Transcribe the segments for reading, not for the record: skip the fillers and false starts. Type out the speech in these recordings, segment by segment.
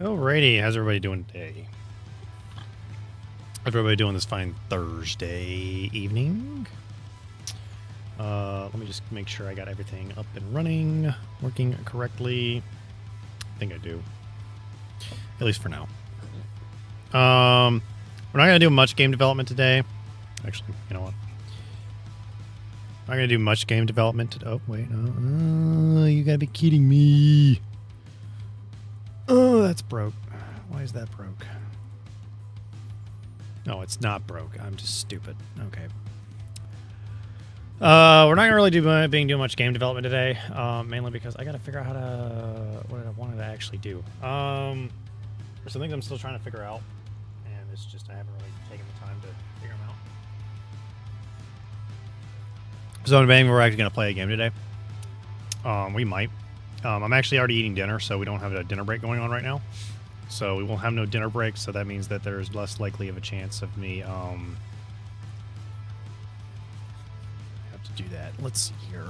Alrighty, how's everybody doing today? How's everybody doing this fine Thursday evening? Let me just make sure I got everything up and running, working correctly. I think I do. At least for now. We're not going to do much game development today. Actually, you know what? I'm not going to do much game development today. Oh, wait. You got to be kidding me. Oh, that's broke. Why is that broke? No, it's not broke. I'm just stupid. Okay. We're not going to really do much game development today, mainly because I got to figure out what I wanted to actually do. There's some things I'm still trying to figure out, and it's just I haven't really taken the time to figure them out. So in vain, we're actually going to play a game today. We might. I'm actually already eating dinner, so we don't have a dinner break going on right now. So we won't have no dinner break, so that means that there's less likely of a chance of me have to do that. Let's see here.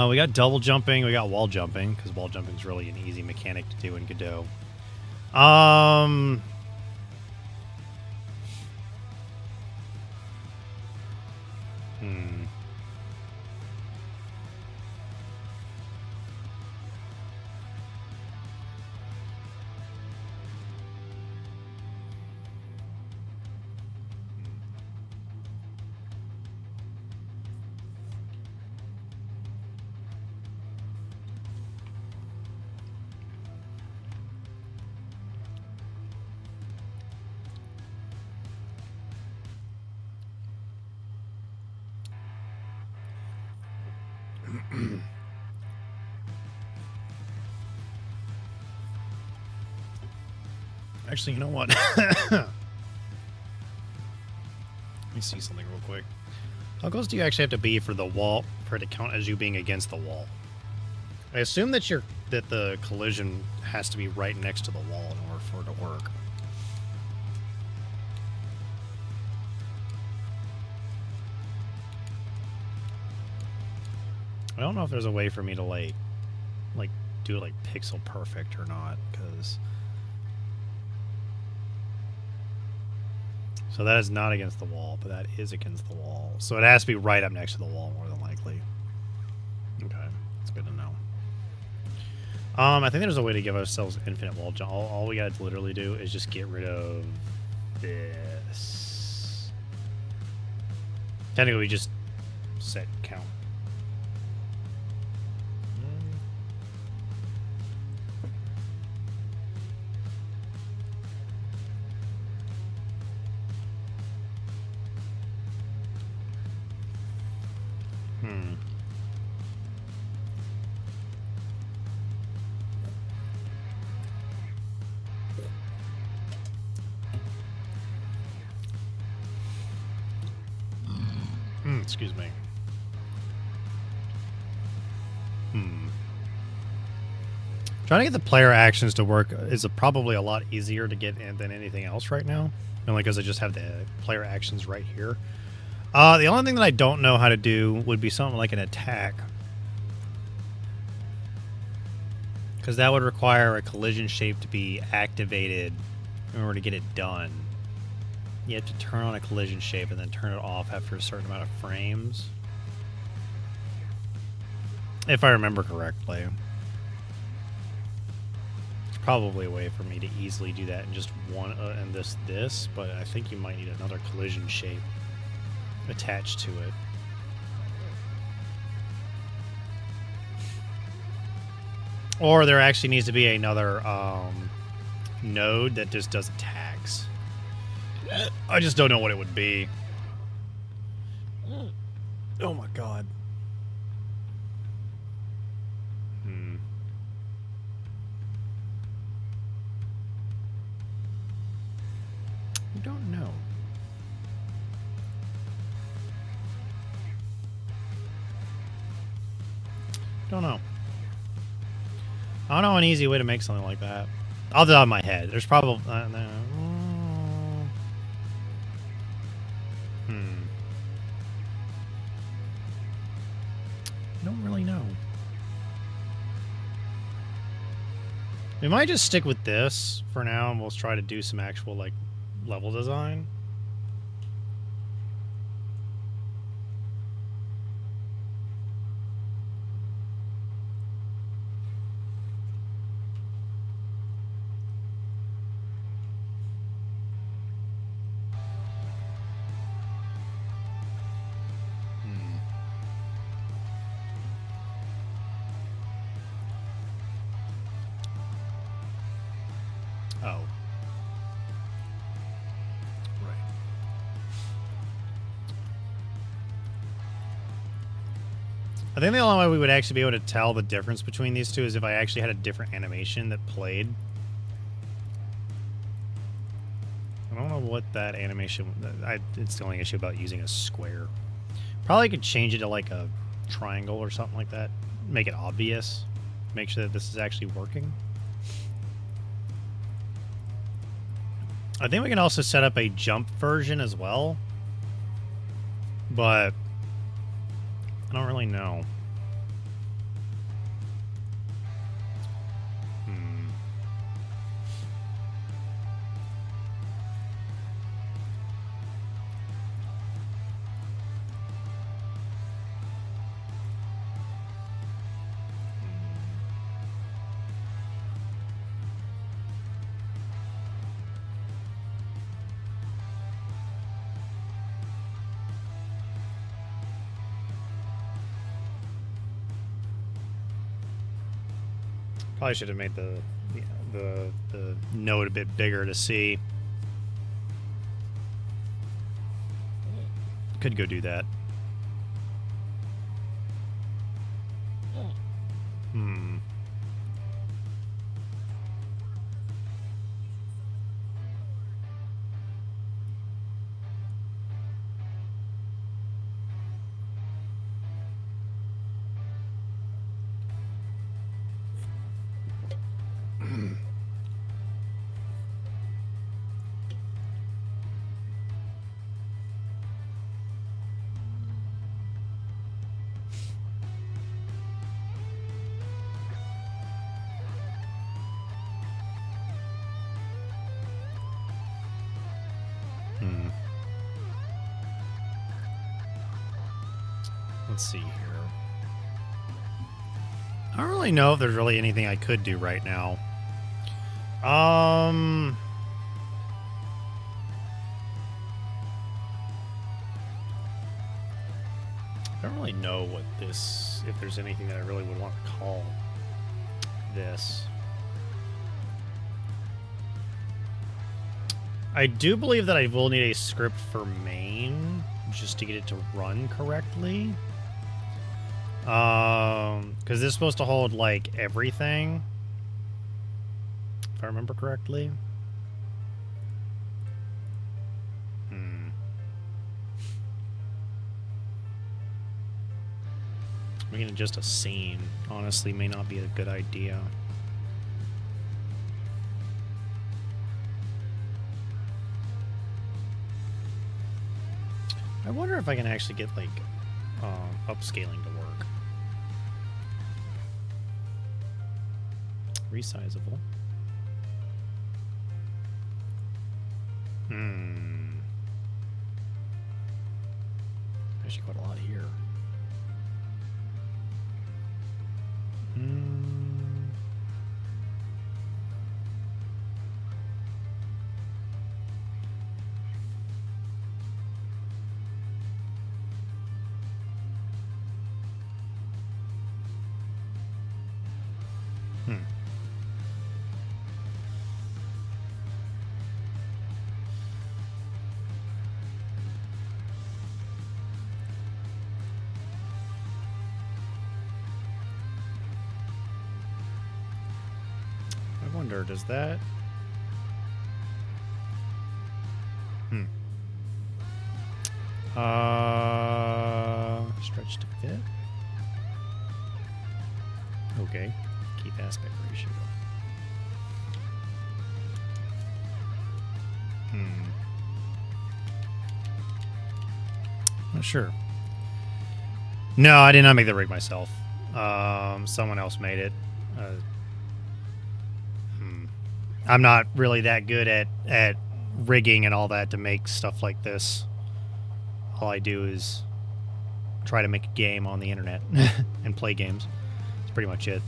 We got double jumping, we got wall jumping, because wall jumping is really an easy mechanic to do in Godot. Actually, you know what? Let me see something real quick. How close do you actually have to be for the wall for it to count as you being against the wall? I assume that the collision has to be right next to the wall in order for it to work. I don't know if there's a way for me to like do it like pixel perfect or not, because so that is not against the wall, but that is against the wall. So it has to be right up next to the wall, more than likely. Okay, that's good to know. I think there's a way to give ourselves infinite wall jump. All we gotta literally do is just get rid of this. Technically, we just set count. Excuse me. Trying to get the player actions to work is probably a lot easier to get in than anything else right now. Only because I just have the player actions right here. The only thing that I don't know how to do would be something like an attack. Because that would require a collision shape to be activated in order to get it done. You have to turn on a collision shape and then turn it off after a certain amount of frames. If I remember correctly. There's probably a way for me to easily do that in just one and this, but I think you might need another collision shape attached to it. Or there actually needs to be another node that just does attacks. I just don't know what it would be. Oh my god. I don't know. Don't know. I don't know an easy way to make something like that. Off the top of my head, there's probably... don't really know. We might just stick with this for now, and we'll try to do some actual, like, level design. Oh. Right. I think the only way we would actually be able to tell the difference between these two is if I actually had a different animation that played. I don't know what that animation... it's the only issue about using a square. Probably could change it to like a triangle or something like that. Make it obvious. Make sure that this is actually working. I think we can also set up a jump version as well. But I don't really know. Probably should have made the note a bit bigger to see. Could go do that. Let's see here. I don't really know if there's really anything I could do right now. I don't really know what this, if there's anything that I really would want to call this. I do believe that I will need a script for main just to get it to run correctly. Because this is supposed to hold, like, everything. If I remember correctly. Making it just a scene, honestly, may not be a good idea. I wonder if I can actually get, like, upscaling to work. Resizable. Actually quite a lot here. I wonder, does that... Stretch to fit. Okay. Keep aspect ratio. Not sure. No, I did not make the rig myself. Someone else made it. I'm not really that good at rigging and all that to make stuff like this. All I do is try to make a game on the internet and play games. That's pretty much it.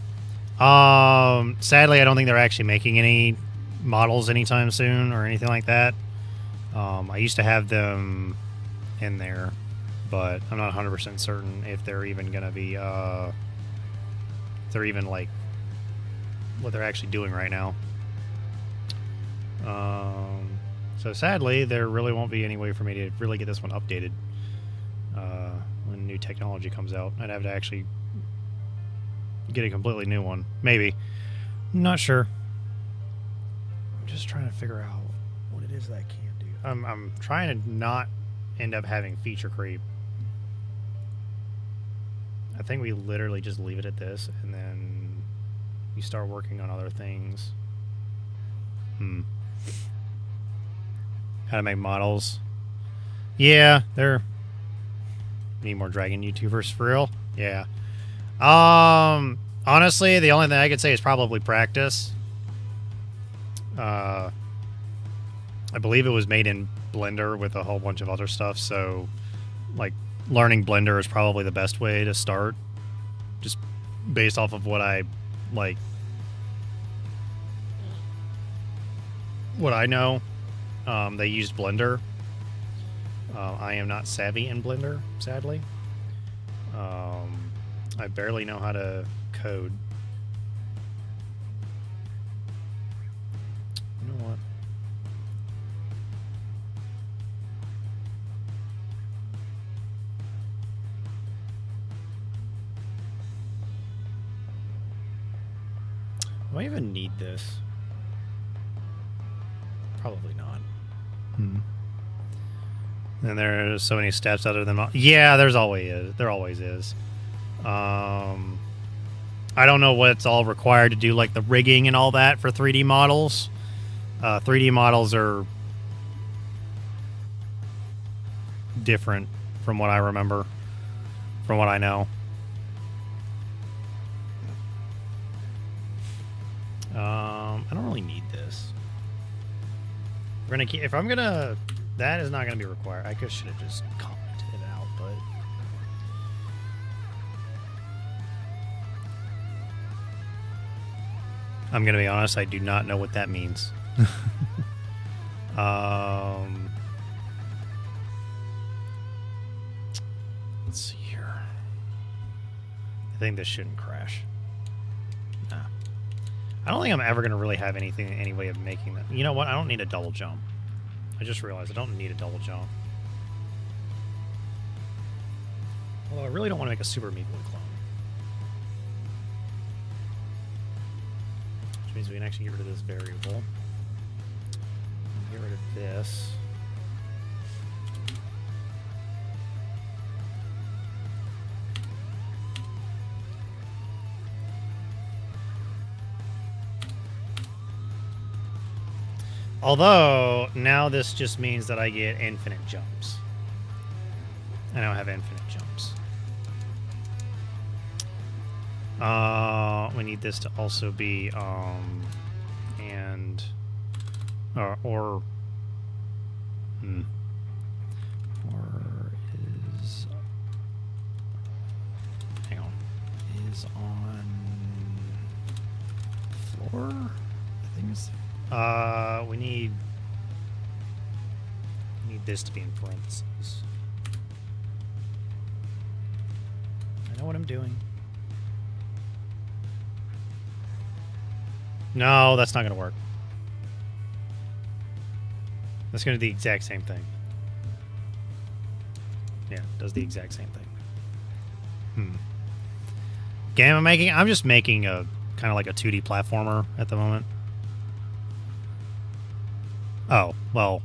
Sadly, I don't think they're actually making any models anytime soon or anything like that. I used to have them in there, but I'm not 100% certain if they're even going to be, if they're even like what they're actually doing right now. So sadly, there really won't be any way for me to really get this one updated when new technology comes out. I'd have to actually get a completely new one. Maybe. I'm not sure. I'm just trying to figure out what it is that I can't do. I'm trying to not end up having feature creep. I think we literally just leave it at this, and then you start working on other things. How to make models. Yeah, they're... Need more dragon YouTubers for real? Yeah. Honestly, the only thing I could say is probably practice. I believe it was made in Blender with a whole bunch of other stuff, so like learning Blender is probably the best way to start. Just based off of what I like, what I know. They used Blender. I am not savvy in Blender, sadly. I barely know how to code. You know what? Do I even need this? Probably not. And there's so many steps other than... Yeah, there always is. I don't know what's all required to do, like the rigging and all that for 3D models. 3D models are different from what I remember, from what I know. I don't really need this. We're gonna keep... If I'm gonna... That is not going to be required. I should have just commented it out, but... I'm going to be honest, I do not know what that means. Let's see here. I think this shouldn't crash. Nah. I don't think I'm ever going to really have any way of making that. You know what? I don't need a double jump. I just realized I don't need a double jump. Although I really don't want to make a super meat boy clone. Which means we can actually get rid of this variable. Get rid of this. Although, now this just means that I get infinite jumps. I don't have infinite jumps. We need this to also be, and, or is, hang on, is on floor? I think it's, we need this to be in parentheses. I know what I'm doing. No, that's not going to work. That's going to do the exact same thing. Yeah, it does the exact same thing. Game I'm making? I'm just making a kind of like a 2D platformer at the moment. Oh, well.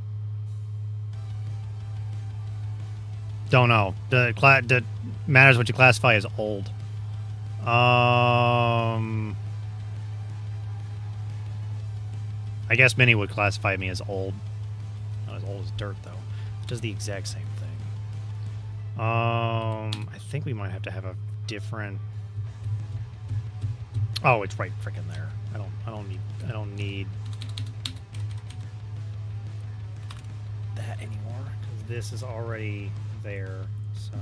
Don't know. The matters what you classify as old. I guess many would classify me as old. Not as old as dirt, though. It does the exact same thing. I think we might have to have a different... Oh, it's right freaking there. I don't need that anymore because this is already there. So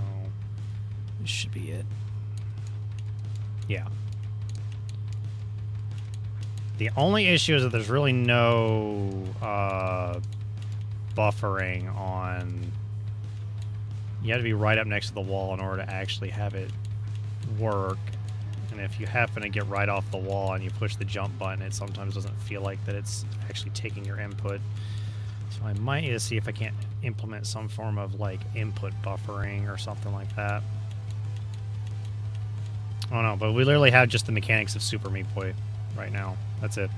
this should be it. Yeah. The only issue is that there's really no buffering on. You have to be right up next to the wall in order to actually have it work. And if you happen to get right off the wall and you push the jump button, it sometimes doesn't feel like that it's actually taking your input. So I might need to see if I can't implement some form of like input buffering or something like that. I don't know, but we literally have just the mechanics of Super Meat Boy right now. That's it.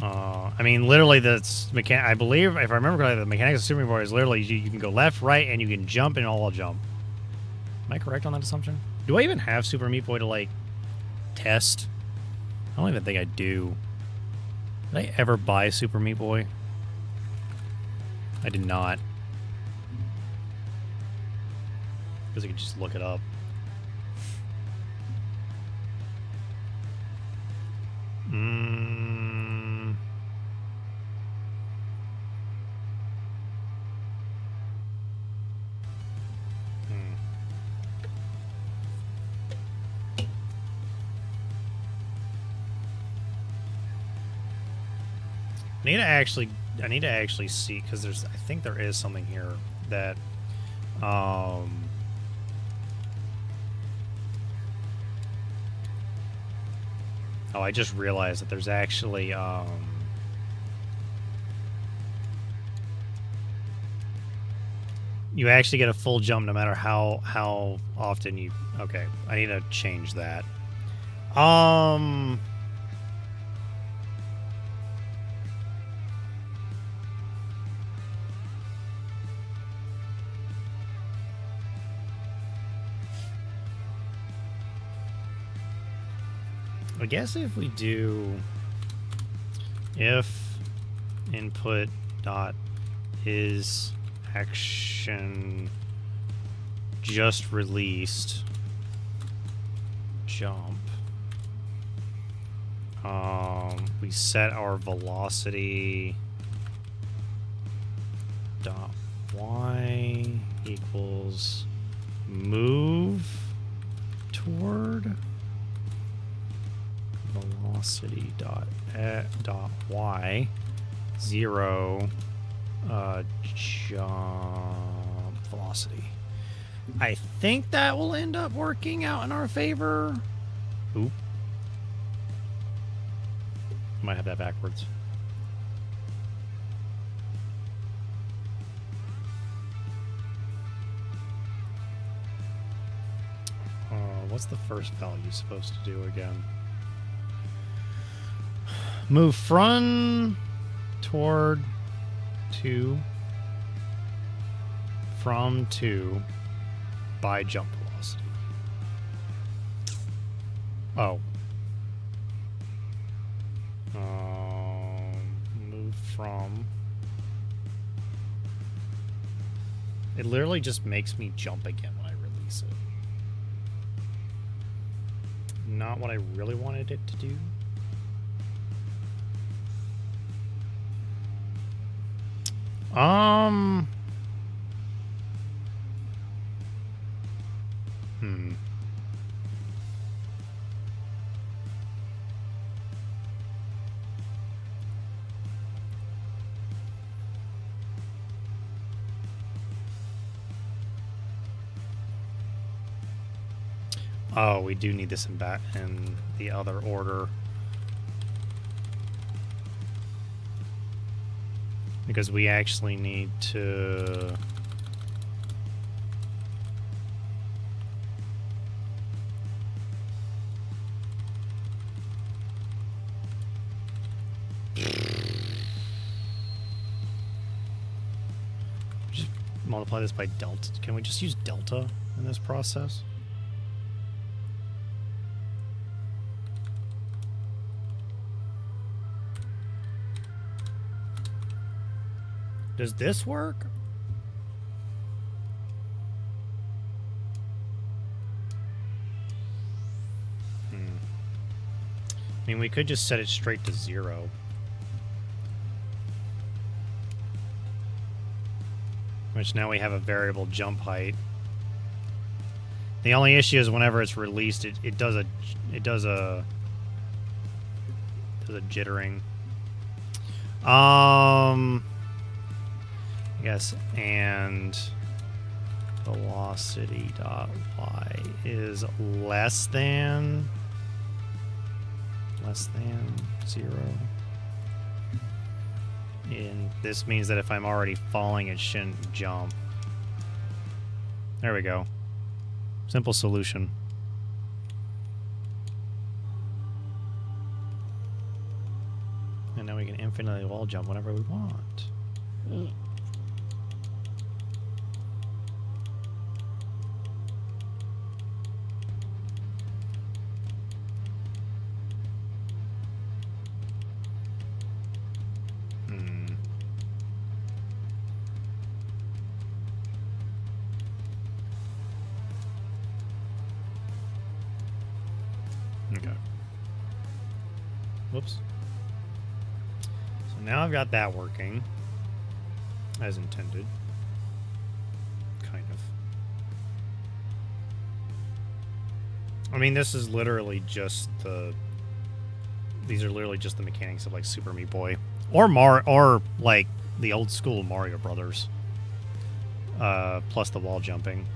I mean, literally, I believe, if I remember correctly, the mechanics of Super Meat Boy is literally you can go left, right, and you can jump, and all will jump. Am I correct on that assumption? Do I even have Super Meat Boy to, like, test? I don't even think I do. Did I ever buy Super Meat Boy? I did not. Because I could just look it up. I need to actually see, because I think there is something here that oh, I just realized that there's actually you actually get a full jump no matter how often you. Okay, I need to change that. I guess if we do if input dot is action just released jump, we set our velocity dot y equals move toward velocity dot y 0 jump velocity. I think that will end up working out in our favor. Oop. Might have that backwards. What's the first value supposed to do again? Move from toward to from to by jump velocity. Oh. Move from. It literally just makes me jump again when I release it. Not what I really wanted it to do. Oh, we do need this in the other order. Because we actually need to... just multiply this by delta. Can we just use delta in this process? Does this work? I mean, we could just set it straight to 0. which now we have a variable jump height. The only issue is whenever it's released, it does a jittering. I guess, and velocity dot y is less than 0. And this means that if I'm already falling, it shouldn't jump. There we go. Simple solution. And now we can infinitely wall jump whenever we want. Okay. Whoops. So now I've got that working as intended. Kind of. I mean, this is literally just the... These are literally just the mechanics of, like, Super Meat Boy. Or like, the old school Mario Brothers. Plus the wall jumping.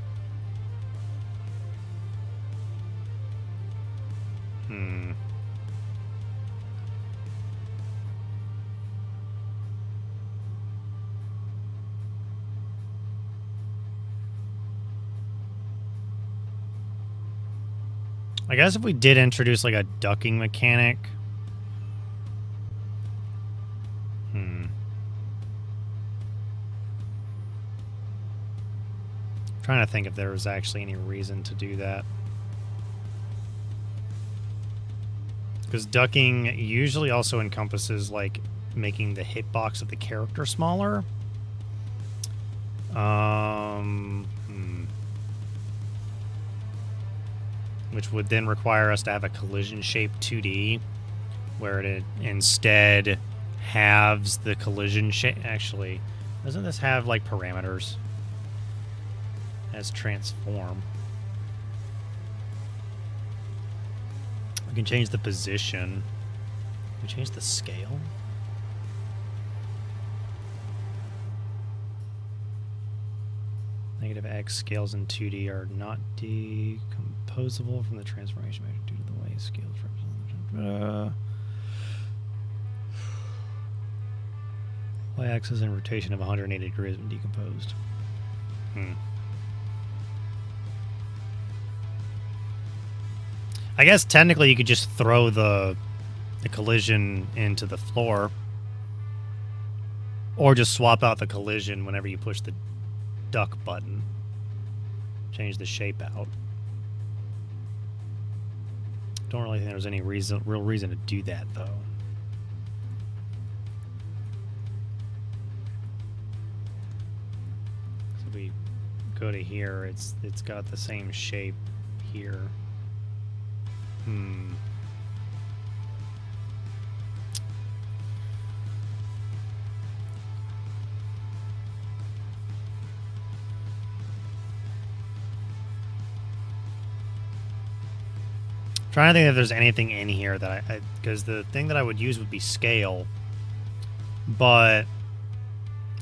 I guess if we did introduce, like, a ducking mechanic... Trying to think if there was actually any reason to do that. Because ducking usually also encompasses, like, making the hitbox of the character smaller. Which would then require us to have a collision-shaped 2D, where it instead halves the collision shape. Actually, doesn't this have, like, parameters? As transform. We can change the position. Can we change the scale? Negative X scales in 2D are not decomposable from the transformation measure due to the way scales represent y-axis and rotation of 180 degrees when decomposed. I guess technically you could just throw the collision into the floor. Or just swap out the collision whenever you push the duck button. Change the shape out. Don't really think there's any real reason to do that, though. So we go to here, it's got the same shape here. Trying to think if there's anything in here that because the thing that I would use would be scale. But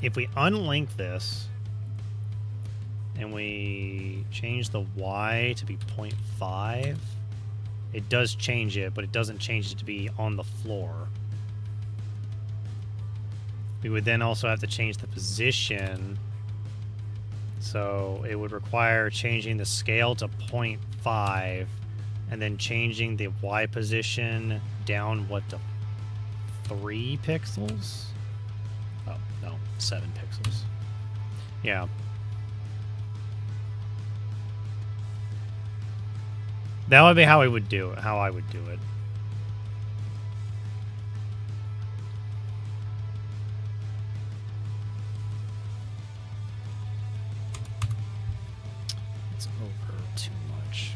if we unlink this and we change the Y to be 0.5, it does change it, but it doesn't change it to be on the floor. We would then also have to change the position. So it would require changing the scale to 0.5 and then changing the Y position down, what, to 3 pixels? Oh, no, 7 pixels. Yeah. That would be how I would do it. It's over too much.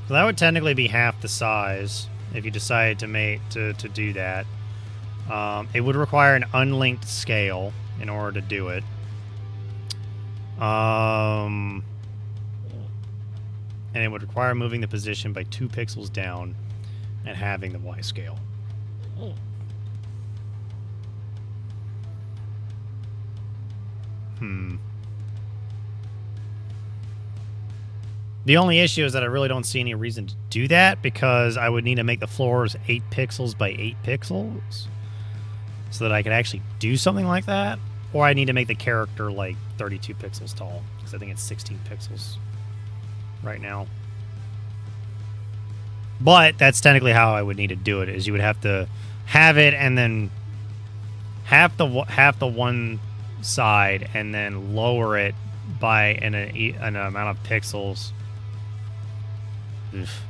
So that would technically be half the size. if you decide to do that. It would require an unlinked scale in order to do it. And it would require moving the position by 2 pixels down and having the Y scale. The only issue is that I really don't see any reason to do that, because I would need to make the floors 8 pixels by 8 pixels so that I could actually do something like that. Or I need to make the character like 32 pixels tall, because I think it's 16 pixels right now. But that's technically how I would need to do it, is you would have to have it and then half the one side and then lower it by an amount of pixels. Oof.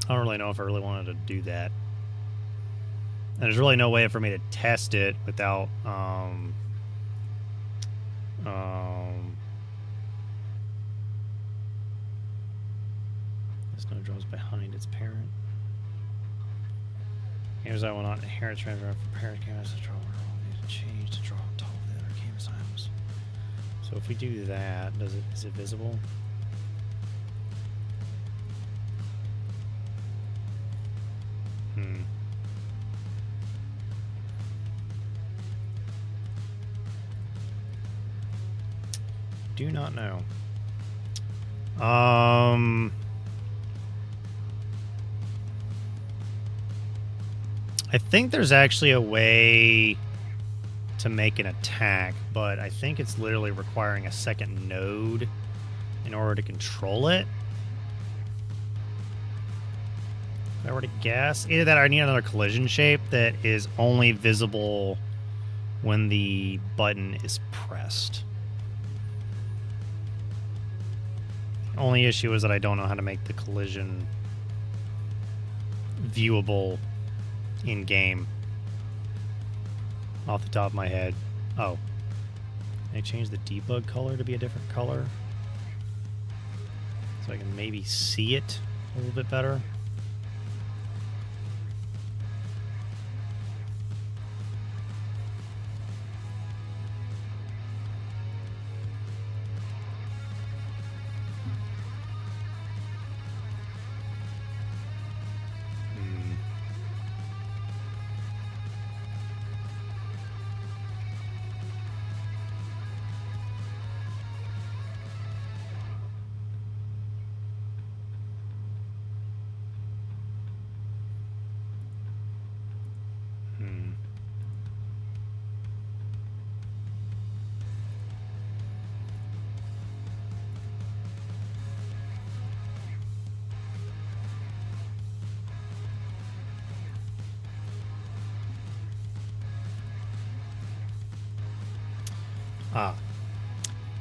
I don't really know if I really wanted to do that. And there's really no way for me to test it without this no draws behind its parent. Games I will not inherit transfer from parent cameras to draw to change to draw on top of the other game items. So if we do that, is it visible? Do not know. I think there's actually a way to make an attack, but I think it's literally requiring a second node in order to control it. If I were to guess, either that or I need another collision shape that is only visible when the button is pressed. The only issue is that I don't know how to make the collision viewable in-game off the top of my head. Oh. Can I change the debug color to be a different color so I can maybe see it a little bit better?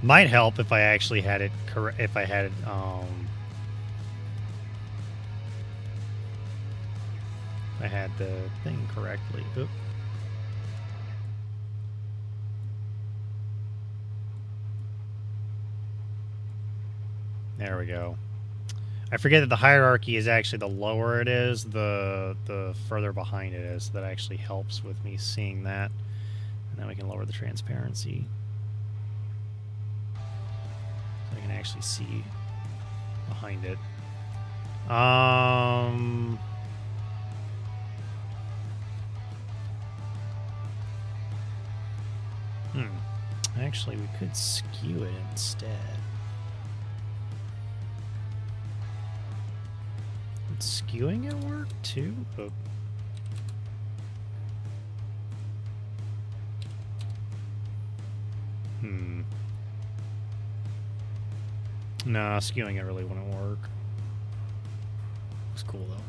Might help if I actually had it correct. If I had the thing correctly. Oop. There we go. I forget that the hierarchy is actually the lower it is, the further behind it is. So that actually helps with me seeing that. And then we can lower the transparency. So I can actually see behind it. Actually, we could skew it instead. Would skewing it work too? Oh. Nah, skewing it really wouldn't work. Looks cool though.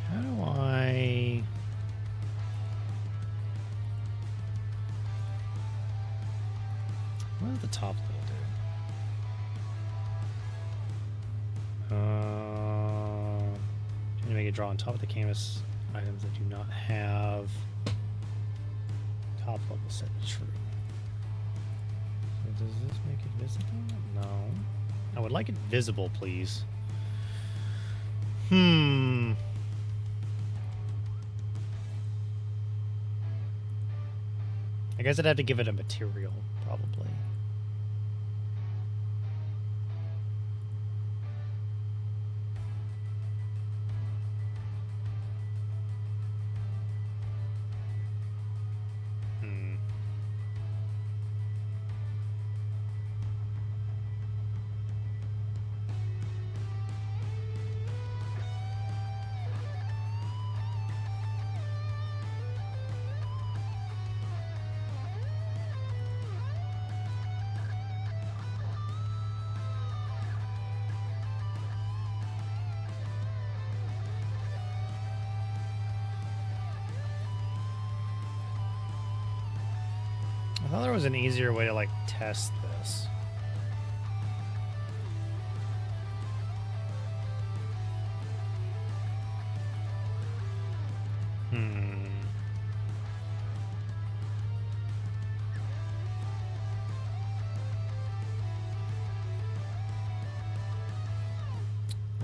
How do I... What does the top level do? Can you make it draw on top of the canvas items that do not have top level set to true? So does this make it visible? No. I would like it visible, please. I guess I'd have to give it a material, probably. I thought there was an easier way to, like, test this.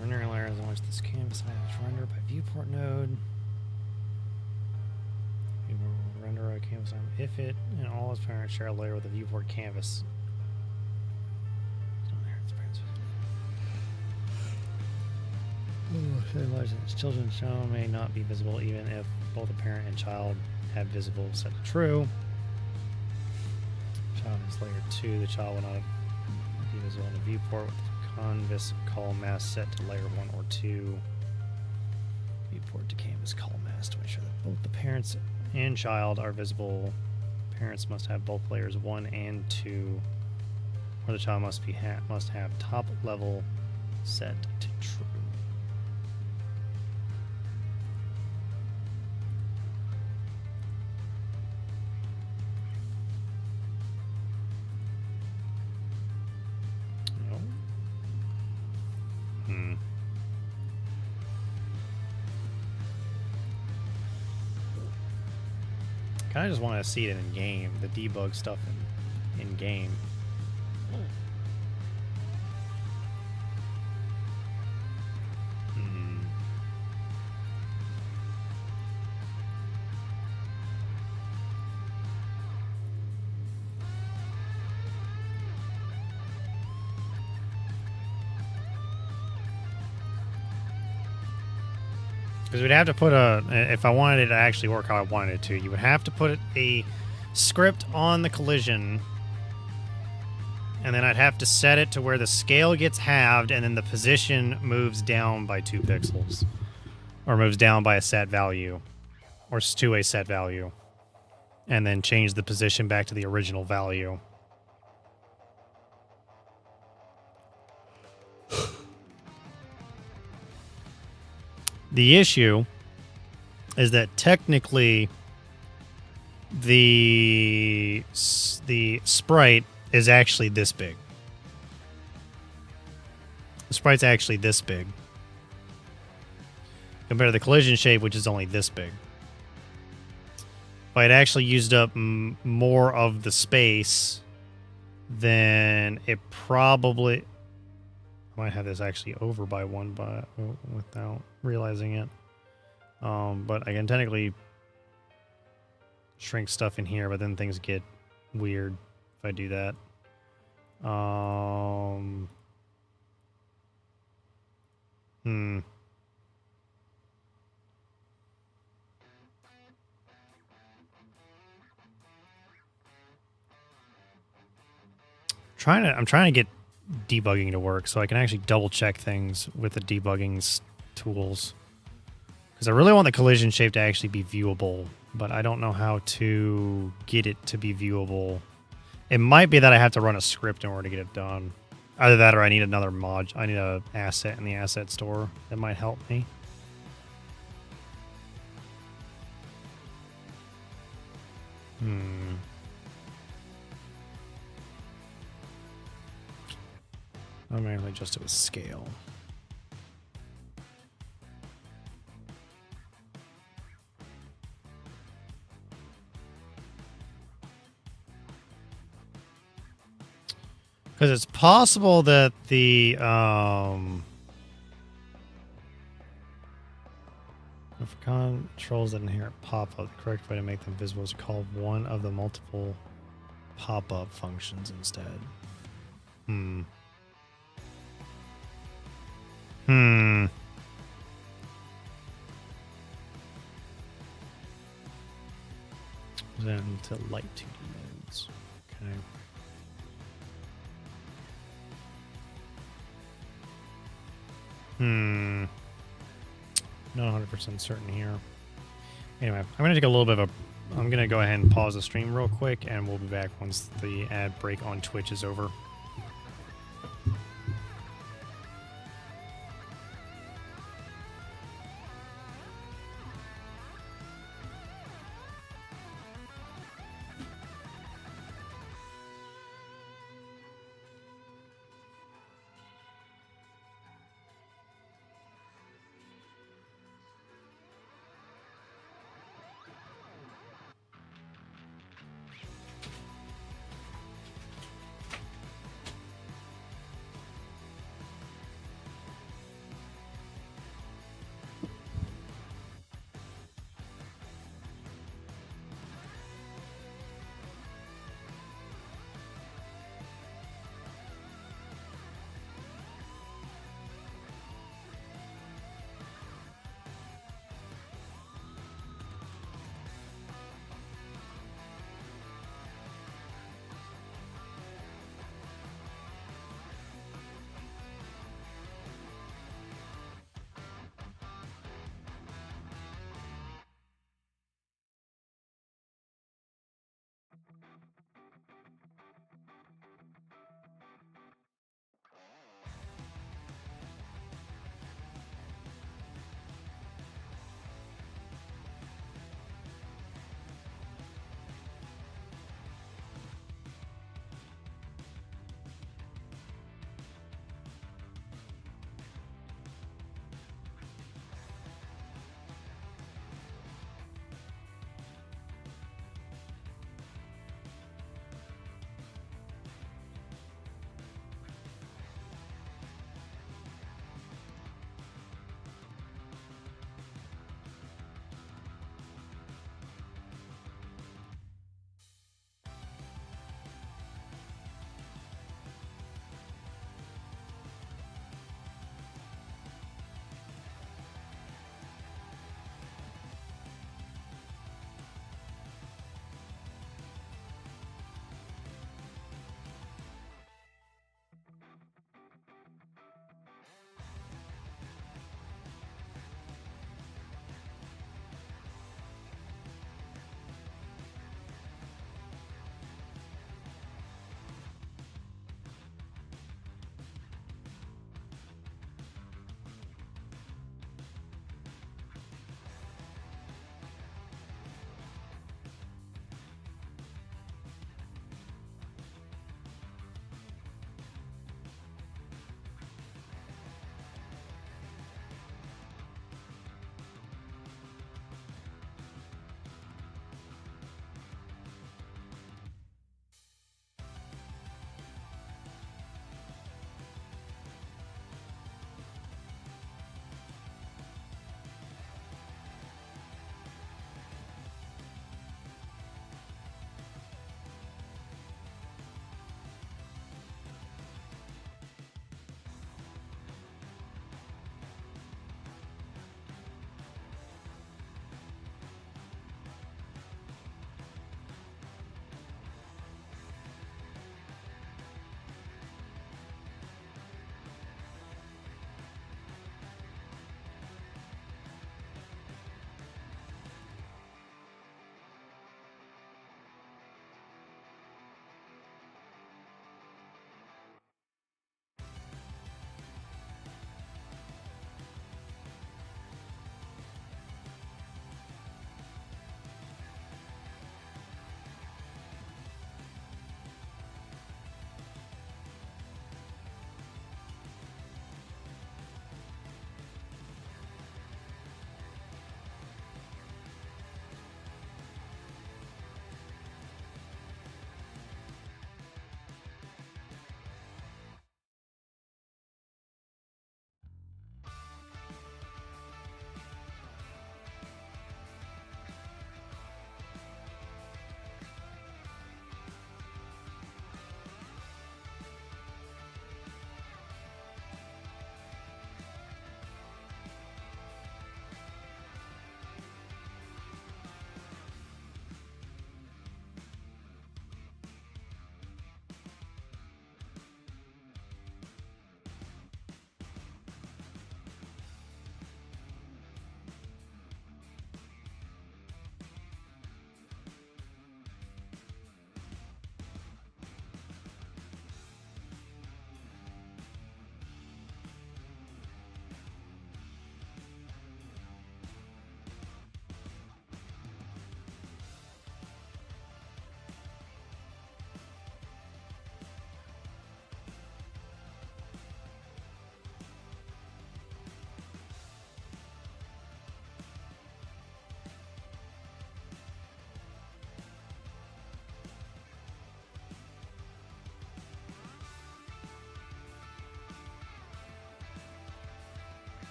Rendering layers in which this canvas item is rendered by viewport node. You will render a canvas item if it and all its parents share a layer with a viewport canvas. Children's shown may not be visible even if both the parent and child have visible set to true. Child is layer 2. The child will not be visible in the viewport with the canvas call mask set to layer 1 or 2. Viewport to canvas call mask to ensure that both the parents and child are visible. Parents must have both layers 1 and 2, or the child must have top level set to true. I just want to see it in game, the debug stuff in game. Because we'd have to put if I wanted it to actually work how I wanted it to, you would have to put a script on the collision, and then I'd have to set it to where the scale gets halved, and then the position moves down by 2 pixels. Or moves down by a set value. Or to a set value. And then change the position back to the original value. The issue is that technically the sprite is actually this big. The sprite's actually this big. Compared to the collision shape, which is only this big. If I had actually used up more of the space, then it probably... I might have this actually over by 1 without realizing it. But I can technically shrink stuff in here, but then things get weird if I do that. I'm trying to get debugging to work so I can actually double check things with the debugging tools, because I really want the collision shape to actually be viewable, but I don't know how to get it to be viewable. It might be that I have to run a script in order to get it done. Either that or I need another mod. I need a asset in the asset store that might help me. I'm manually adjust it with scale. Because it's possible that the if controls that inherit pop-up, the correct way to make them visible is to call one of the multiple pop-up functions instead. Then to light 2D modes. Okay. Not 100% certain here. Anyway, I'm going to take a little bit of a... I'm going to go ahead and pause the stream real quick, and we'll be back once the ad break on Twitch is over.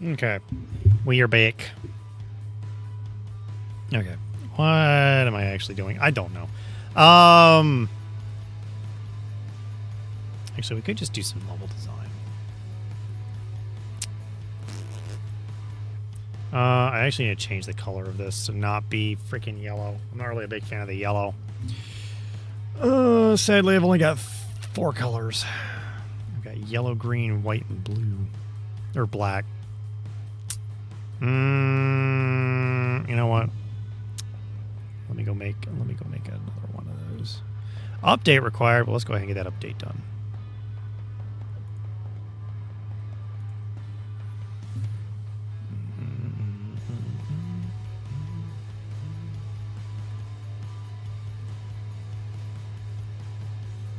Okay. We are back. Okay. What am I actually doing? I don't know. Actually, we could just do some level design. I actually need to change the color of this to not be freaking yellow. I'm not really a big fan of the yellow. Sadly, I've only got 4 colors. I've got yellow, green, white, and blue. Or black. You know what? Let me go make another one of those. Update required. Well, let's go ahead and get that update done.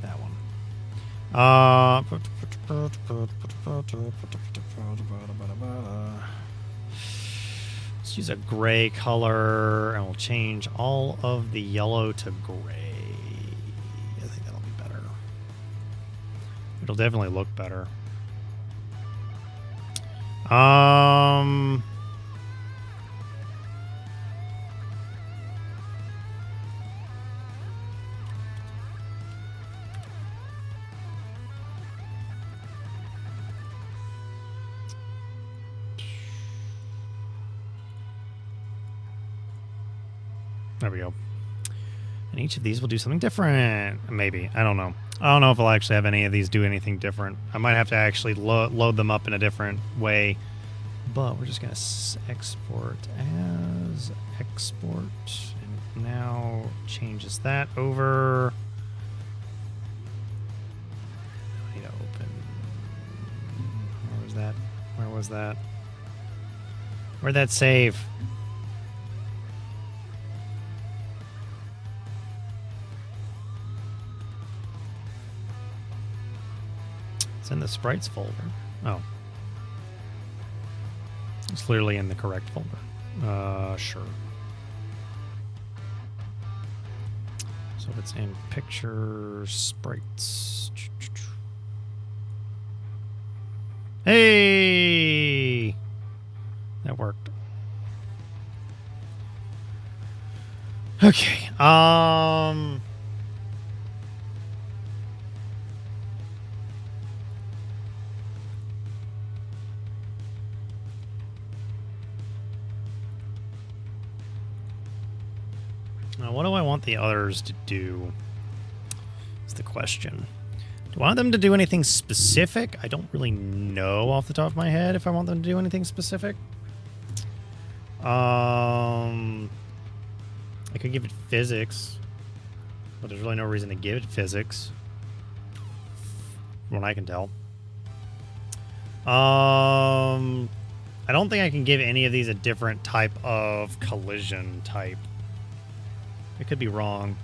That one. Let's use a gray color, and we'll change all of the yellow to gray. I think that'll be better. It'll definitely look better. There we go. And each of these will do something different. Maybe. I don't know. I don't know if I'll actually have any of these do anything different. I might have to actually load them up in a different way. But we're just going to export as export. And now changes that over. I need to open. Where was that? Where was that? Where'd that save? It's in the sprites folder. Oh. It's clearly in the correct folder. Sure. So it's in picture sprites. Hey! That worked. Okay. Now, what do I want the others to do? Is the question. Do I want them to do anything specific? I don't really know off the top of my head if I want them to do anything specific. I could give it physics, but there's really no reason to give it physics, from what I can tell. I don't think I can give any of these a different type of collision type. I could be wrong.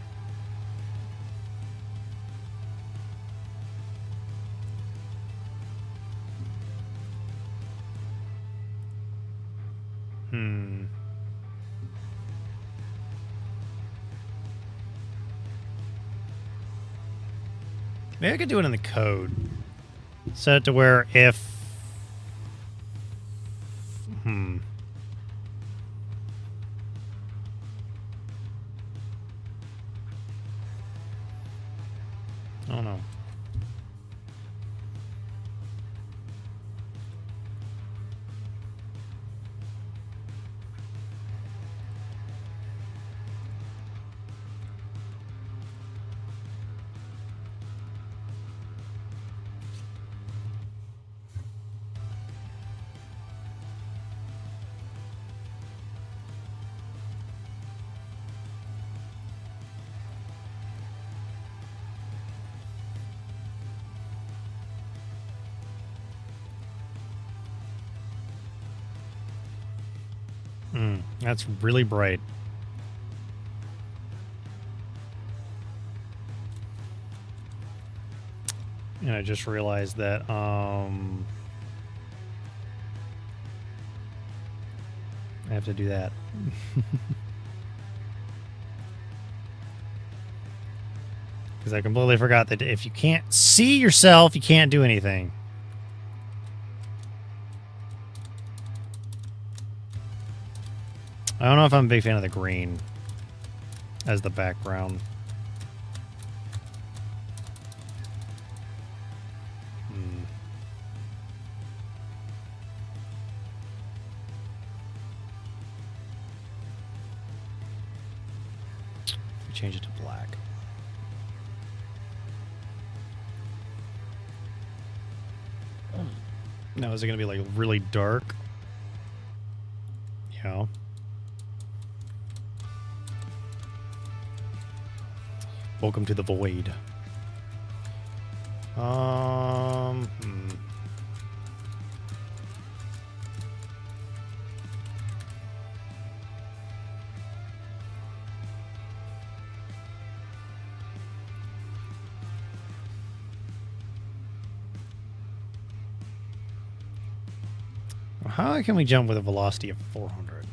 Maybe I could do it in the code. Set it to where if... I don't know. That's really bright. And I just realized that I have to do that. Because I completely forgot that if you can't see yourself, you can't do anything. I don't know if I'm a big fan of the green as the background. Change it to black. Now, is it going to be like really dark? Yeah. Welcome to the void. How can we jump with a velocity of 400?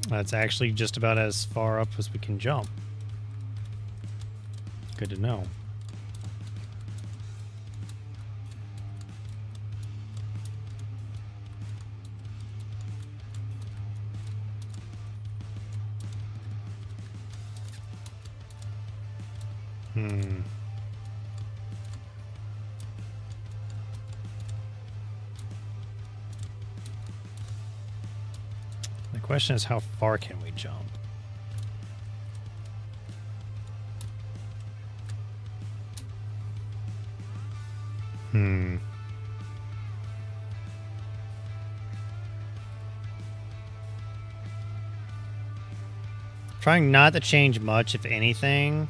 That's actually just about as far up as we can jump. Good to know. The question is, how far can we jump? Trying not to change much, if anything.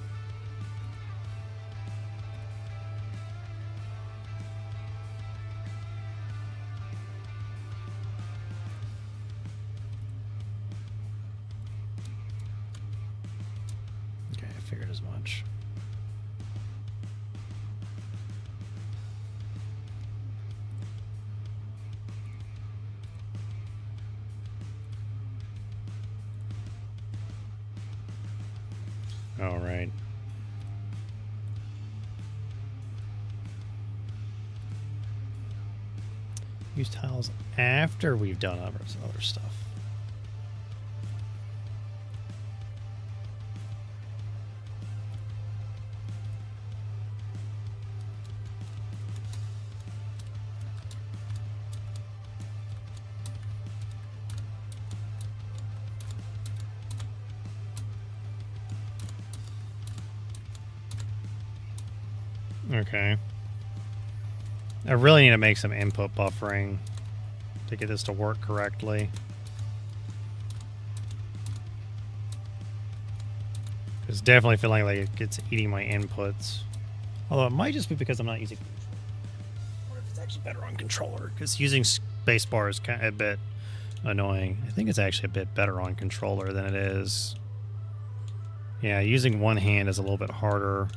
Figured as much. All right. Use tiles after we've done other stuff. Okay. I really need to make some input buffering to get this to work correctly. It's definitely feeling like it's eating my inputs. Although it might just be because I'm not using controller. Or if it's actually better on controller, because using spacebar is kind of a bit annoying. I think it's actually a bit better on controller than it is. Yeah, using one hand is a little bit harder.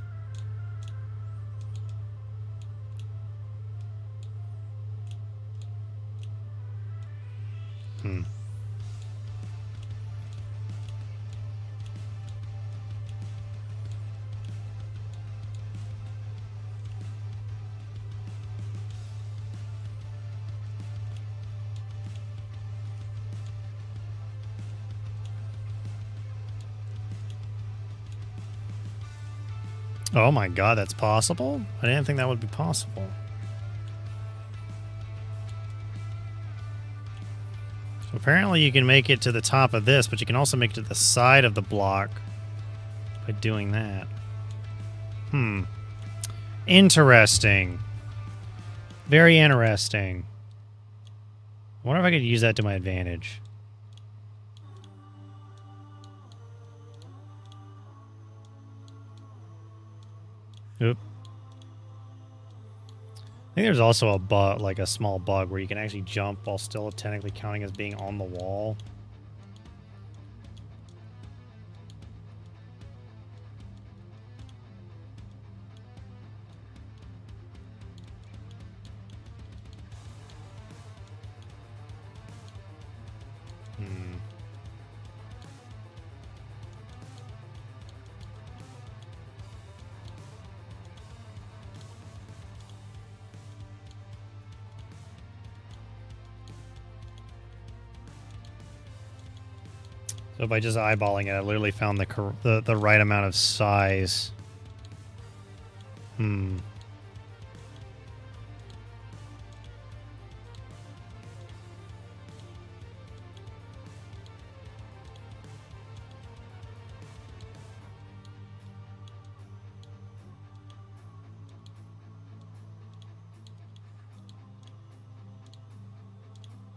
Oh my god, that's possible? I didn't think that would be possible. So apparently you can make it to the top of this, but you can also make it to the side of the block by doing that. Interesting. Very interesting. I wonder if I could use that to my advantage. Oop. I think there's also a bug, like a small bug, where you can actually jump while still technically counting as being on the wall. So by just eyeballing it, I literally found the right amount of size. Hmm.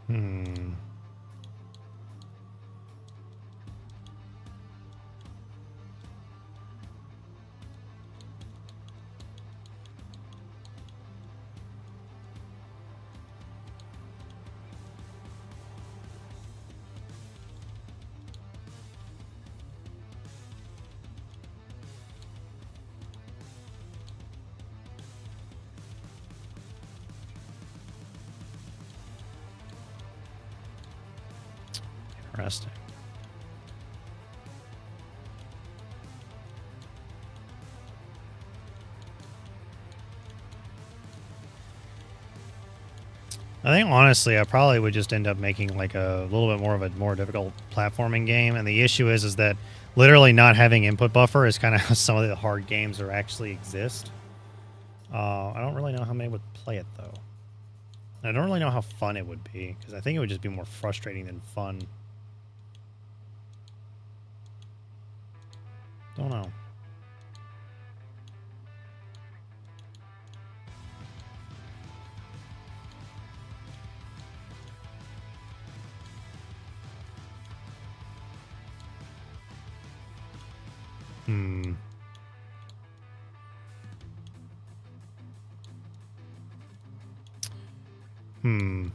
Hmm. Interesting. I think honestly, I probably would just end up making like a little bit more of a more difficult platforming game. And the issue is that literally not having input buffer is kind of how some of the hard games are actually exist. I don't really know how many would play it though. I don't really know how fun it would be because I think it would just be more frustrating than fun. Don't know. Hmm. Hmm.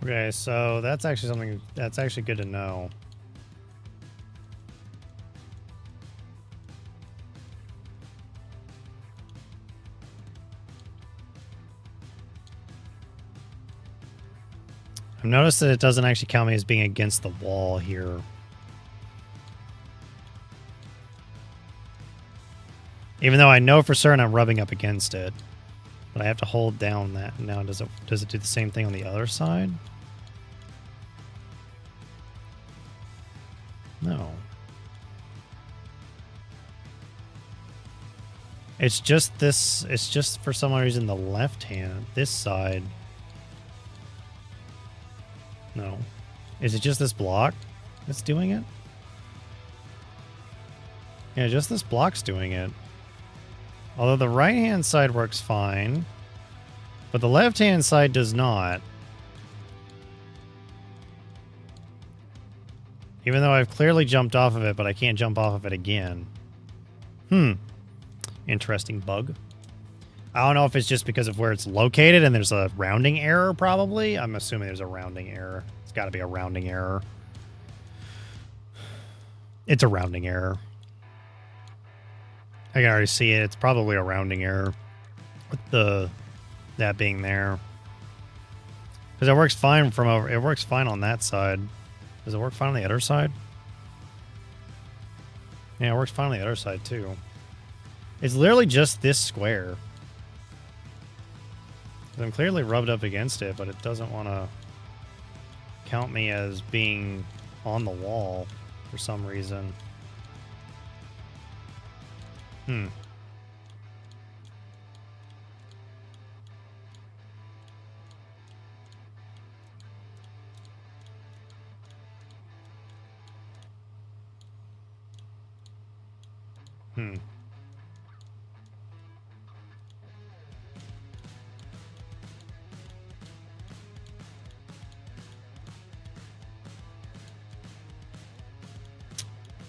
Okay, so that's actually something that's actually good to know. I've noticed that it doesn't actually count me as being against the wall here. Even though I know for certain I'm rubbing up against it. But I have to hold down that. Now does it do the same thing on the other side? No. It's just this, it's just for some reason the left hand, this side. No. Is it just this block that's doing it? Yeah, just this block's doing it. Although the right hand side works fine, but the left hand side does not. Even though I've clearly jumped off of it, but I can't jump off of it again. Interesting bug. I don't know if it's just because of where it's located and there's a rounding error, probably. I'm assuming there's a rounding error. It's got to be a rounding error. It's a rounding error. I can already see it. It's probably a rounding error with that being there. Because it works fine from over. It works fine on that side. Does it work fine on the other side? Yeah, it works fine on the other side too. It's literally just this square. I'm clearly rubbed up against it, but it doesn't want to count me as being on the wall for some reason. Hmm.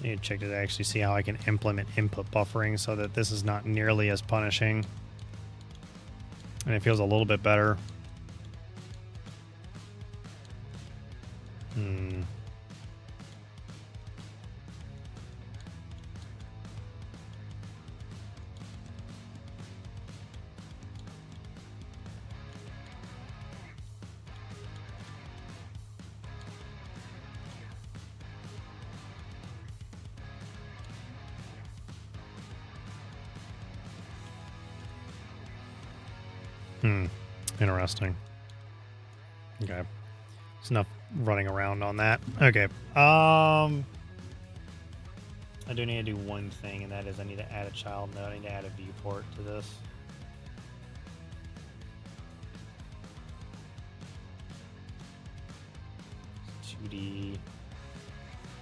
I need to check to actually see how I can implement input buffering so that this is not nearly as punishing. And it feels a little bit better. Interesting. Okay. There's enough running around on that. Okay. I do need to do one thing, and that is I need to add a child node. I need to add a viewport to this. It's 2D.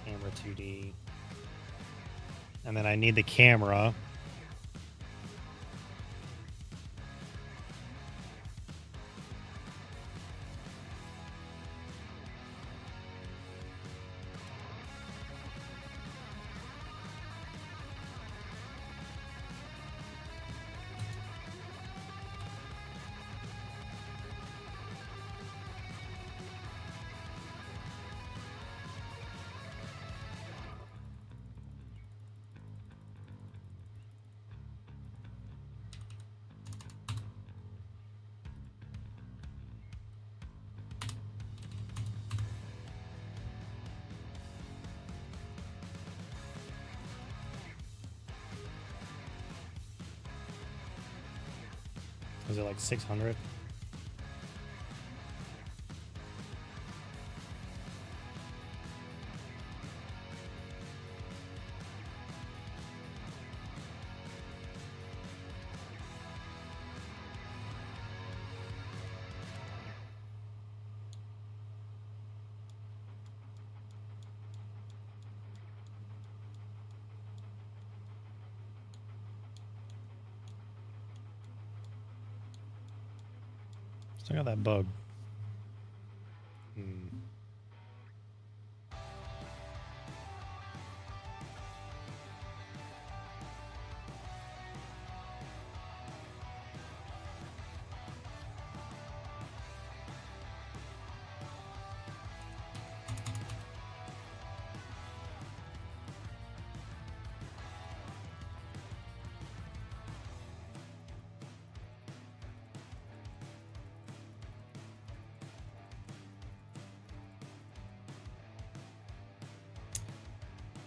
Camera 2D. And then I need the camera. Is it like 600? Still got that bug.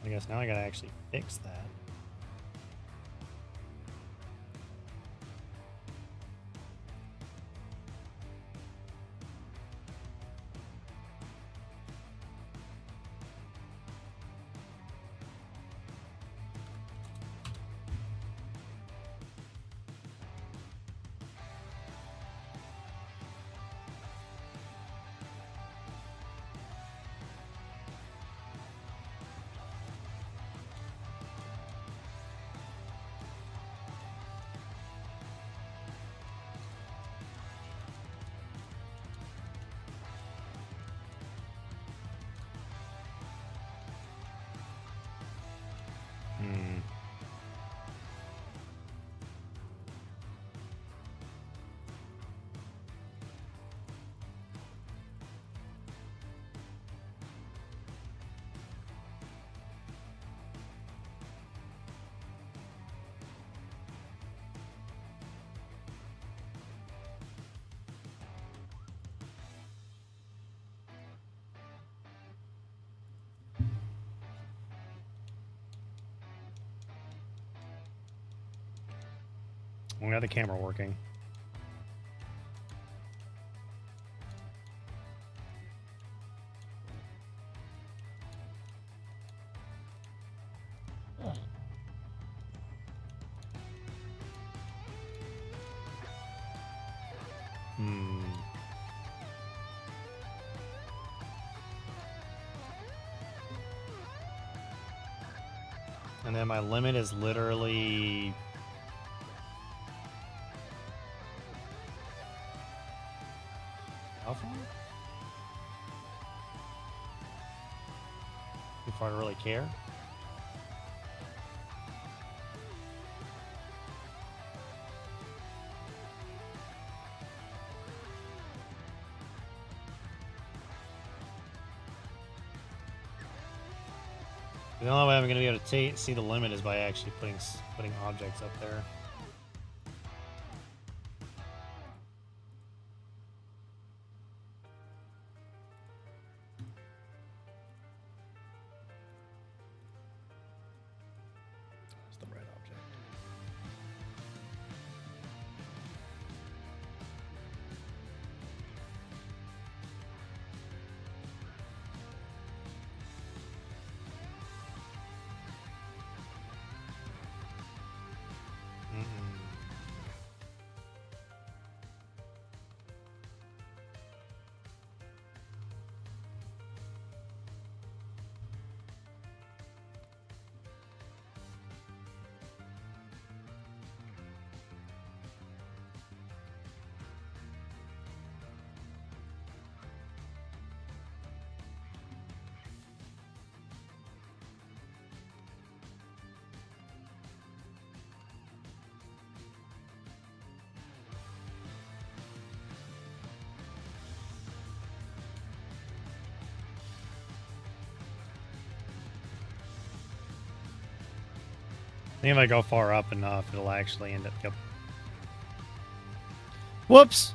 I guess now I gotta actually fix that. We got the camera working. And then my limit is literally... how far? Too far to really care? The only way I'm going to be able to see the limit is by actually putting objects up there. That's the right object. I think if I go far up enough, it'll actually end up... Yep. Whoops!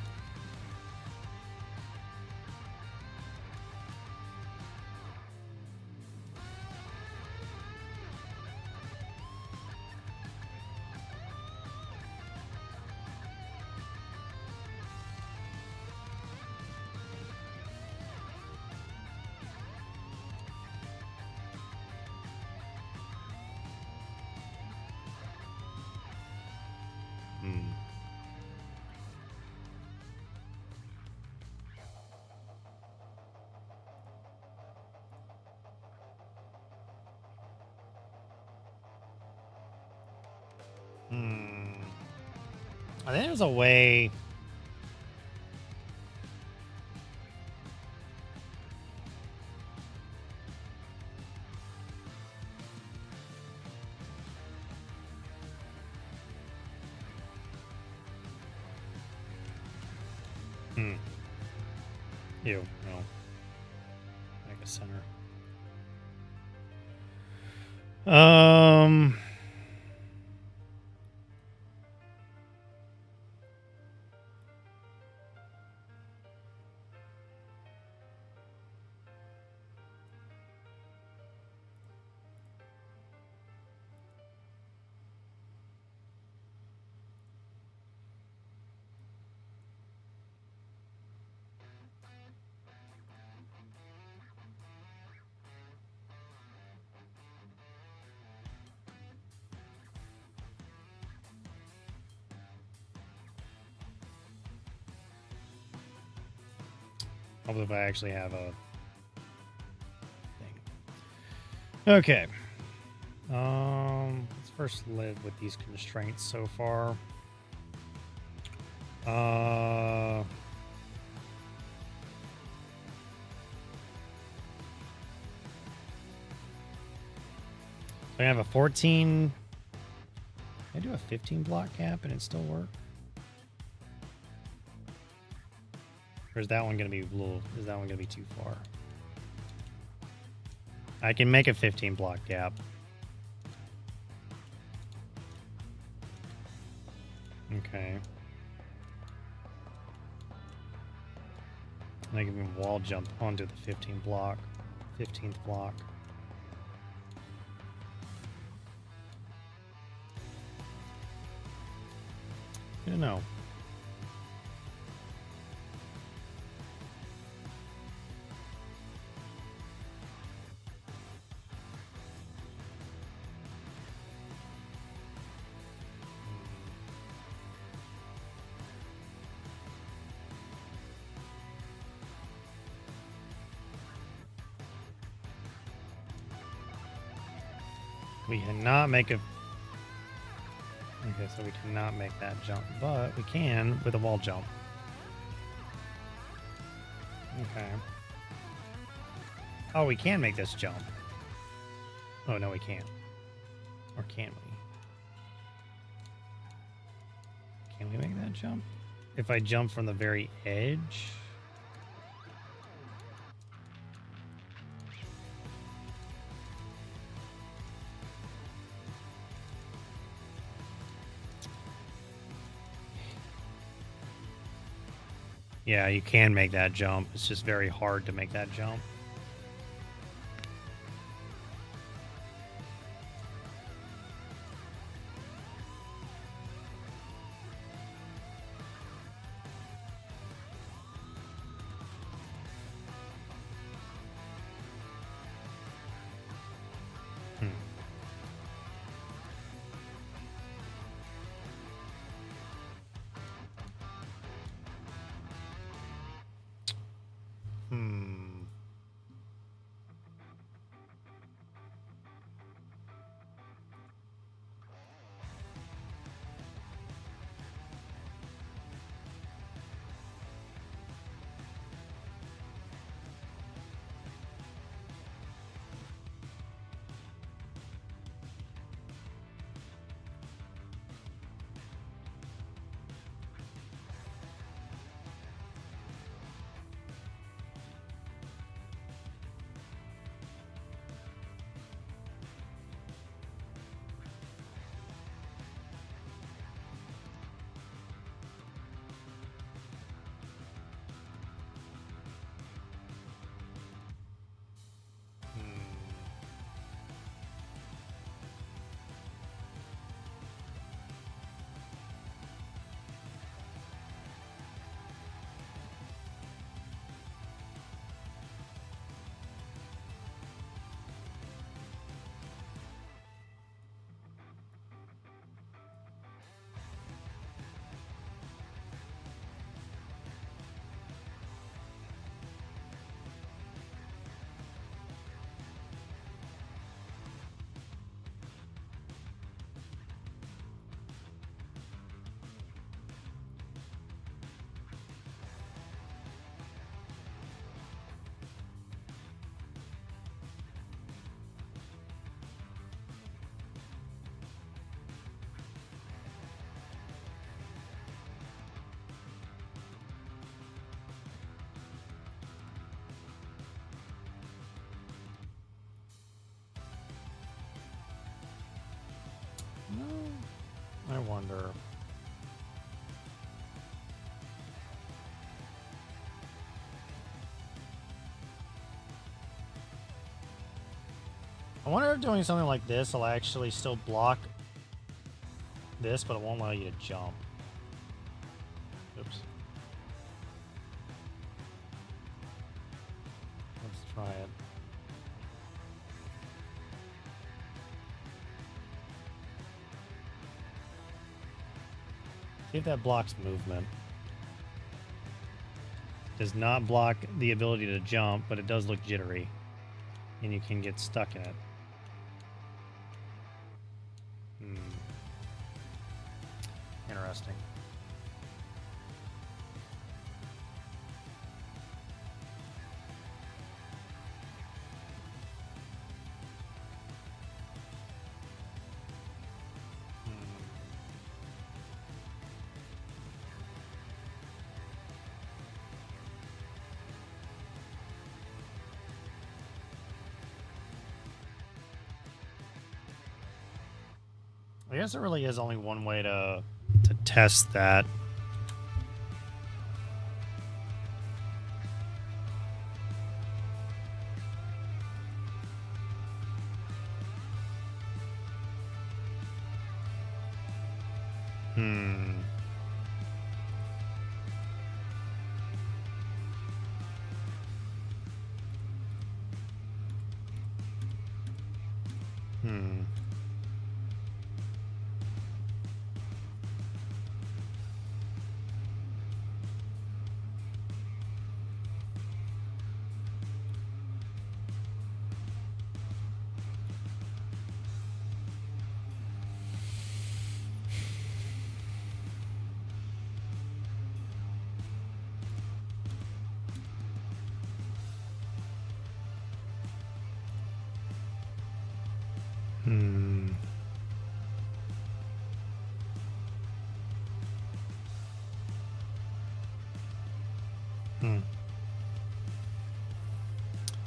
I think there's a way... Ew, no. Make a center. Probably if I actually have a thing. Okay. Let's first live with these constraints so far. I have a 14. I do a 15 block cap and it still work. Or is that one going to be a little... Is that one going to be too far? I can make a 15 block gap. Okay. And I can even wall jump onto the 15th block. I don't know. We cannot make a... Okay, so we cannot make that jump, but we can with a wall jump. Okay. Oh, we can make this jump. Oh, no, we can't. Or can we? Can we make that jump? If I jump from the very edge... Yeah, you can make that jump. It's just very hard to make that jump. I wonder. I wonder if doing something like this will actually still block this, but it won't allow you to jump. Oops. Let's try it. See if that blocks movement. Does not block the ability to jump, but it does look jittery. And you can get stuck in it. Interesting. I guess there really is only one way to test that.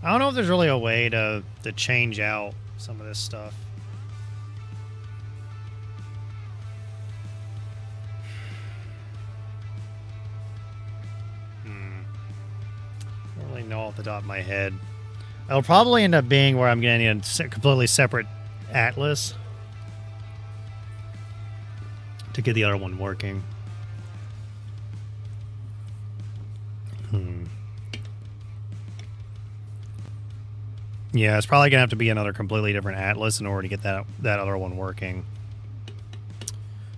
I don't know if there's really a way to change out some of this stuff. really know off the top of my head. It'll probably end up being where I'm going to need a completely separate atlas to get the other one working. Yeah, it's probably going to have to be another completely different atlas in order to get that other one working.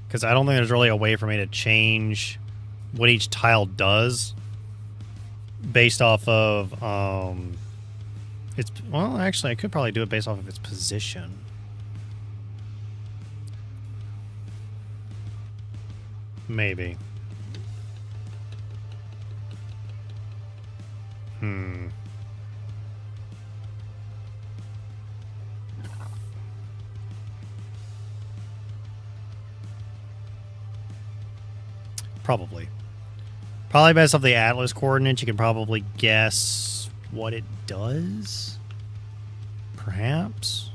Because I don't think there's really a way for me to change what each tile does based off of its... Well, actually, I could probably do it based off of its position. Maybe. Probably. Probably based off the atlas coordinates, you can probably guess what it does. Perhaps.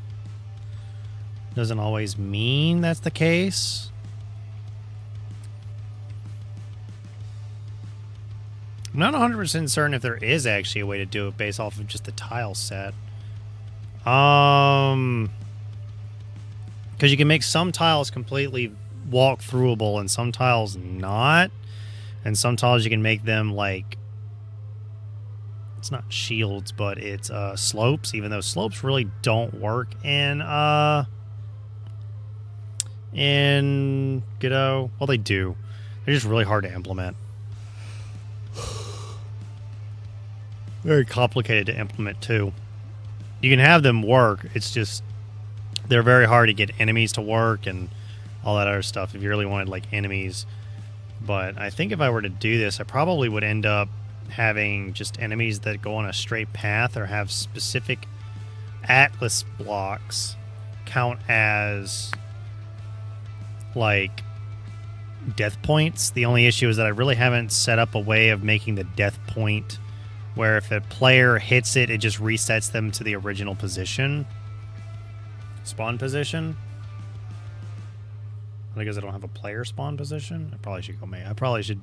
Doesn't always mean that's the case. I'm not 100% certain if there is actually a way to do it based off of just the tile set. Because you can make some tiles completely walk-throughable and some tiles not. And some tiles you can make them like... It's not shields, but it's slopes, even though slopes really don't work in Godot. Well, they do. They're just really hard to implement. Very complicated to implement, too. You can have them work. It's just they're very hard to get enemies to work and all that other stuff if you really wanted, like, enemies. But I think if I were to do this, I probably would end up having just enemies that go on a straight path or have specific atlas blocks count as, like, death points. The only issue is that I really haven't set up a way of making the death point where if a player hits it, it just resets them to the original position. Spawn position. Because I don't have a player spawn position. I probably should go make... I probably should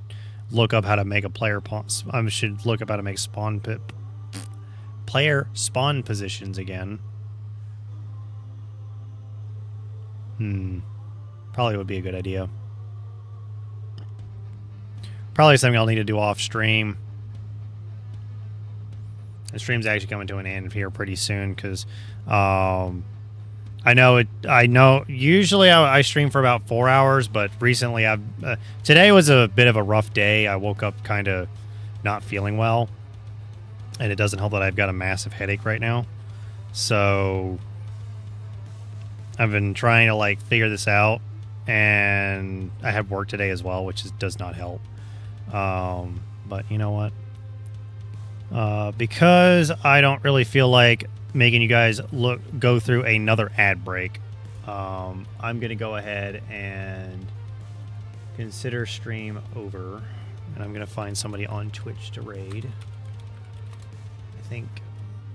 look up how to make a player... I should look up how to make spawn player spawn positions again. Probably would be a good idea. Probably something I'll need to do off stream. The stream's actually coming to an end here pretty soon because I know usually I stream for about 4 hours, but recently today was a bit of a rough day. I woke up kind of not feeling well, and it doesn't help that I've got a massive headache right now. So I've been trying to like figure this out, and I had work today as well, which does not help. But you know what? Because I don't really feel like making you guys go through another ad break, I'm gonna go ahead and consider stream over, and I'm gonna find somebody on Twitch to raid. I think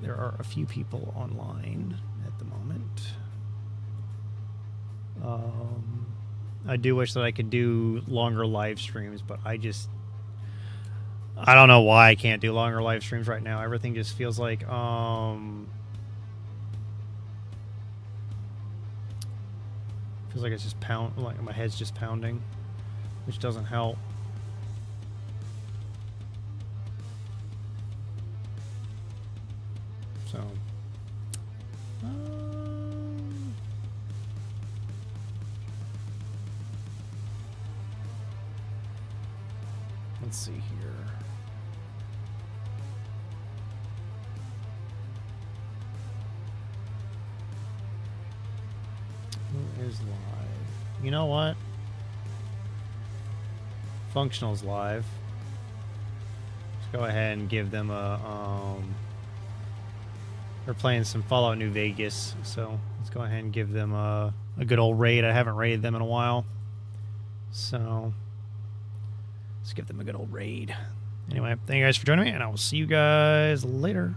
there are a few people online at the moment. I do wish that I could do longer live streams, but I don't know why I can't do longer live streams right now. Everything just feels like feels like it's just like my head's just pounding, which doesn't help. So let's see here. Who is live? You know what? Functional's live. Let's go ahead and give them a they're playing some Fallout New Vegas, so let's go ahead and give them a good old raid. I haven't raided them in a while, so let's give them a good old raid. Anyway, thank you guys for joining me, and I will see you guys later.